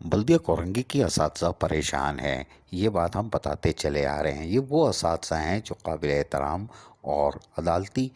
بلدیہ کورنگی کی اساتذہ پریشان ہیں، یہ بات ہم بتاتے چلے آ رہے ہیں۔ یہ وہ اساتذہ ہیں جو قابل احترام اور عدالتی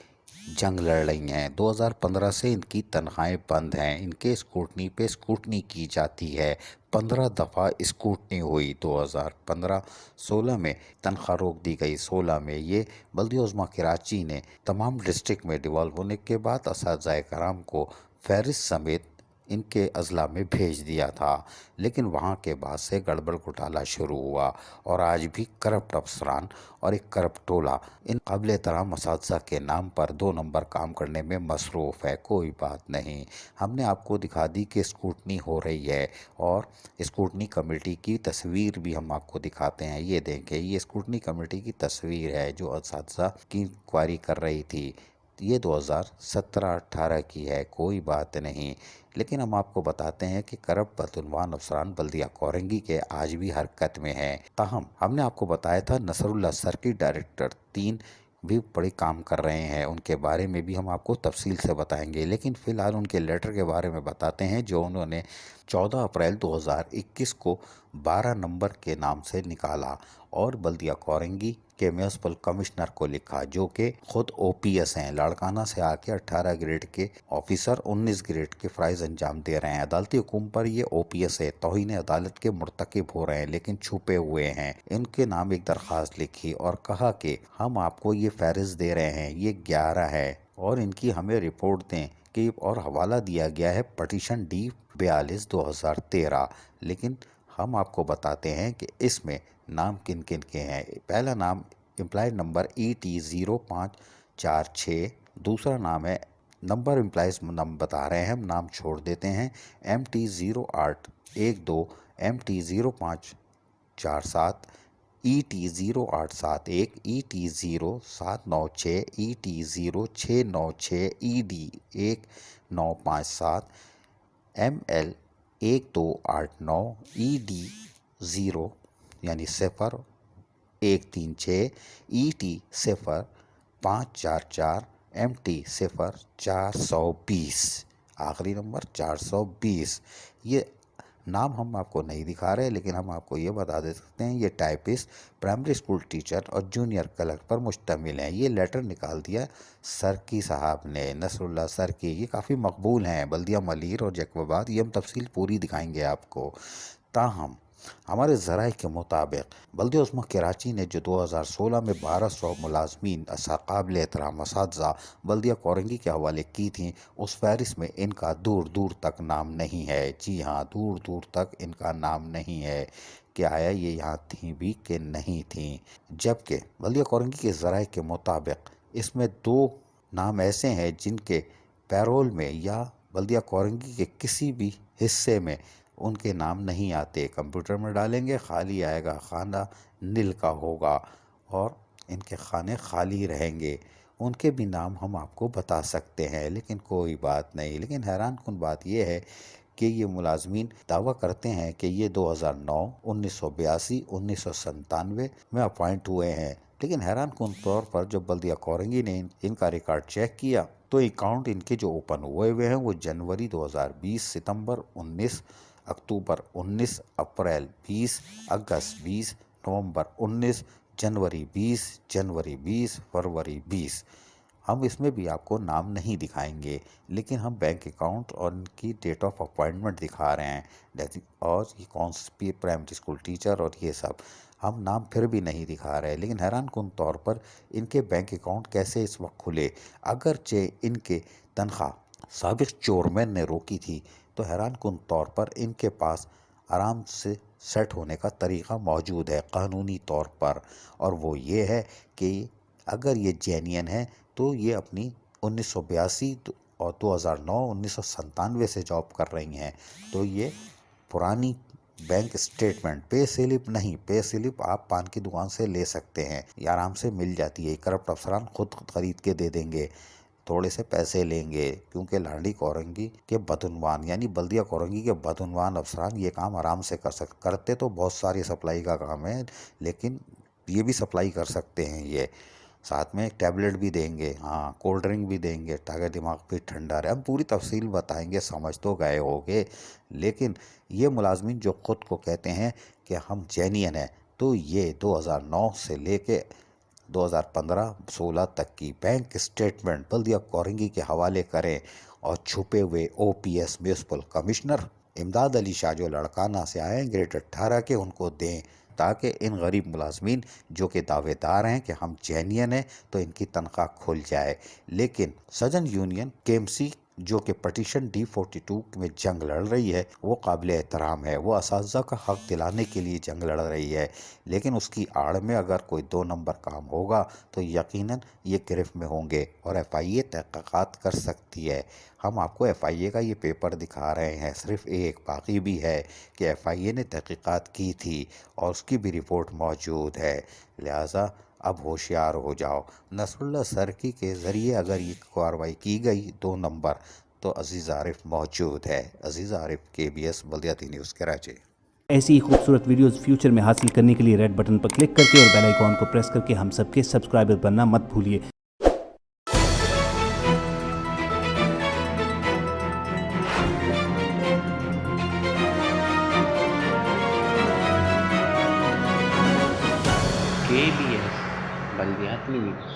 جنگ لڑ رہی ہیں۔ 2015 سے ان کی تنخواہیں بند ہیں، ان کے اسکروٹنی پہ اسکروٹنی کی جاتی ہے۔ 15 دفعہ اسکروٹنی ہوئی، 2015-16 میں تنخواہ روک دی گئی، 16 میں یہ بلدیہ عظمیٰ کراچی نے تمام ڈسٹرکٹ میں ڈیوالو ہونے کے بعد اساتذہ کرام کو فہرست سمیت ان کے اضلاع میں بھیج دیا تھا، لیکن وہاں کے بعد سے گڑبڑ گھوٹالہ شروع ہوا اور آج بھی کرپٹ افسران اور ایک کرپٹ ٹولہ ان قابل احترام اساتذہ کے نام پر 2 نمبر کام کرنے میں مصروف ہے۔ کوئی بات نہیں، ہم نے آپ کو دکھا دی کہ اسکروٹنی ہو رہی ہے اور اسکروٹنی کمیٹی کی تصویر بھی ہم آپ کو دکھاتے ہیں۔ یہ دیکھیں، یہ اسکروٹنی کمیٹی کی تصویر ہے جو اساتذہ کی انکوائری کر رہی تھی۔ یہ 2017-18 کی ہے، کوئی بات نہیں، لیکن ہم آپ کو بتاتے ہیں کہ کرپٹ عنوان افسران بلدیہ کورنگی کے آج بھی حرکت میں ہیں۔ تاہم ہم نے آپ کو بتایا تھا نصر اللہ سر کی ڈائریکٹر 3 بھی بڑے کام کر رہے ہیں، ان کے بارے میں بھی ہم آپ کو تفصیل سے بتائیں گے، لیکن فی الحال ان کے لیٹر کے بارے میں بتاتے ہیں جو انہوں نے 14 اپریل 2021 کو 12 نمبر کے نام سے نکالا اور بلدیہ کورنگی کے میونسپل کمشنر کو لکھا، جو کہ خود او پی ایس ہیں، لاڑکانہ سے آ کے 18 گریڈ کے آفیسر 19 گریڈ کے فرائض انجام دے رہے ہیں۔ عدالتی حکم پر یہ او پی ایس ہے، توہین عدالت کے مرتکب ہو رہے ہیں لیکن چھپے ہوئے ہیں۔ ان کے نام ایک درخواست لکھی اور کہا کہ ہم آپ کو یہ فہرست دے رہے ہیں، یہ 11 ہے اور ان کی ہمیں رپورٹ دیں کہ اور حوالہ دیا گیا ہے پٹیشن ڈی 42/2013، لیکن ہم آپ کو بتاتے ہیں کہ اس میں نام کن کن کے ہیں۔ پہلا نام امپلائی نمبر ET0546، دوسرا نام ہے نمبر امپلائیز نام بتا رہے ہیں، ہم نام چھوڑ دیتے ہیں، MT0812، MT0547، ET0871، ET0796، ET0696، ED1957، ML1289، ED0 یعنی 0136، ET0544، MT0420، آخری نمبر 420۔ یہ نام ہم آپ کو نہیں دکھا رہے، لیکن ہم آپ کو یہ بتا دے سکتے ہیں یہ ٹائپسٹ، پرائمری اسکول ٹیچر اور جونیئر کلرک پر مشتمل ہیں۔ یہ لیٹر نکال دیا سرکی صاحب نے، نصر اللہ سرکی، یہ کافی مقبول ہیں بلدیہ ملیر اور جیکوباد، یہ ہم تفصیل پوری دکھائیں گے آپ کو۔ تاہم ہمارے ذرائع کے مطابق بلدیہ عظمیٰ کراچی نے جو 2016 میں 1200 ملازمین قابل احترام اساتذہ بلدیہ کورنگی کے حوالے کی تھیں، اس فہرست میں ان کا دور دور تک نام نہیں ہے۔ جی ہاں، دور دور تک ان کا نام نہیں ہے کہ آیا یہ یہاں تھیں بھی کہ نہیں تھیں، جبکہ بلدیہ کورنگی کے ذرائع کے مطابق اس میں 2 نام ایسے ہیں جن کے پیرول میں یا بلدیہ کورنگی کے کسی بھی حصے میں ان کے نام نہیں آتے۔ کمپیوٹر میں ڈالیں گے خالی آئے گا، خانہ نل کا ہوگا اور ان کے خانے خالی رہیں گے۔ ان کے بھی نام ہم آپ کو بتا سکتے ہیں، لیکن کوئی بات نہیں۔ لیکن حیران کن بات یہ ہے کہ یہ ملازمین دعویٰ کرتے ہیں کہ یہ 2009، 1982، 1997 میں اپوائنٹ ہوئے ہیں، لیکن حیران کن طور پر جب بلدیہ کورنگی نے ان کا ریکارڈ چیک کیا تو اکاؤنٹ ان کے جو اوپن ہوئے ہیں وہ جنوری 2020، ستمبر 19، اکتوبر 19، اپریل 20، اگست 20، نومبر 19، جنوری 20، جنوری 20، فروری 20۔ ہم اس میں بھی آپ کو نام نہیں دکھائیں گے، لیکن ہم بینک اکاؤنٹ اور ان کی ڈیٹ آف اپوائنٹمنٹ دکھا رہے ہیں، اور یہ کون سی پرائمری اسکول ٹیچر اور یہ سب ہم نام پھر بھی نہیں دکھا رہے۔ لیکن حیران کن طور پر ان کے بینک اکاؤنٹ کیسے اس وقت کھلے، اگرچہ ان کے تنخواہ سابق چیئرمین نے روکی تھی، تو حیران کن طور پر ان کے پاس آرام سے سیٹ ہونے کا طریقہ موجود ہے قانونی طور پر، اور وہ یہ ہے کہ اگر یہ جینین ہے تو یہ اپنی 1982 اور 2009، 1997 سے جاب کر رہی ہیں، تو یہ پرانی بینک سٹیٹمنٹ، پے سلپ نہیں، پے سلپ آپ پان کی دکان سے لے سکتے ہیں، یہ آرام سے مل جاتی ہے، کرپٹ افسران خود خرید کے دے دیں گے، تھوڑے سے پیسے لیں گے، کیونکہ لاڑی کورنگی کے بدعنوان یعنی بلدیہ کورنگی کے بدعنوان افسران یہ کام آرام سے کرتے تو بہت ساری سپلائی کا کام ہے، لیکن یہ بھی سپلائی کر سکتے ہیں یہ۔ ساتھ میں ایک ٹیبلٹ بھی دیں گے، ہاں کولڈ ڈرنک بھی دیں گے تاکہ دماغ بھی ٹھنڈا رہے. ہم پوری تفصیل بتائیں گے، سمجھ تو گئے ہوگے. لیکن یہ ملازمین جو خود کو کہتے ہیں کہ ہم جینین ہیں، تو یہ 2009 سے لے کے 2015-16 تک کی بینک اسٹیٹمنٹ بلدیہ کورنگی کے حوالے کریں، اور چھپے ہوئے او پی ایس میونسپل کمشنر امداد علی شاہ جو لڑکانہ سے آئے ہیں گریڈ 18 کے، ان کو دیں، تاکہ ان غریب ملازمین جو کہ دعوے دار ہیں کہ ہم جینین ہیں تو ان کی تنخواہ کھل جائے. لیکن سجن یونین KMC جو کہ پٹیشن D42 میں جنگ لڑ رہی ہے، وہ قابل احترام ہے. وہ اساتذہ کا حق دلانے کے لیے جنگ لڑ رہی ہے، لیکن اس کی آڑ میں اگر کوئی 2 نمبر کام ہوگا تو یقیناً یہ گرفت میں ہوں گے اور FIA تحقیقات کر سکتی ہے. ہم آپ کو FIA کا یہ پیپر دکھا رہے ہیں، صرف ایک باقی بھی ہے کہ FIA نے تحقیقات کی تھی اور اس کی بھی رپورٹ موجود ہے. لہٰذا اب ہوشیار ہو جاؤ. نصر اللہ سرکی کے ذریعے اگر یہ کارروائی کی گئی 2 نمبر، تو عزیز عارف موجود ہے. عزیز عارف KBS بلدیاتی نیوز کراچی. ایسی ہی خوبصورت ویڈیوز فیوچر میں حاصل کرنے کے لیے ریڈ بٹن پر کلک کر کے اور بیل آئیکن کو پریس کر کے ہم سب کے سبسکرائبر بننا مت بھولیے. KBS بلدیاتی نیوز.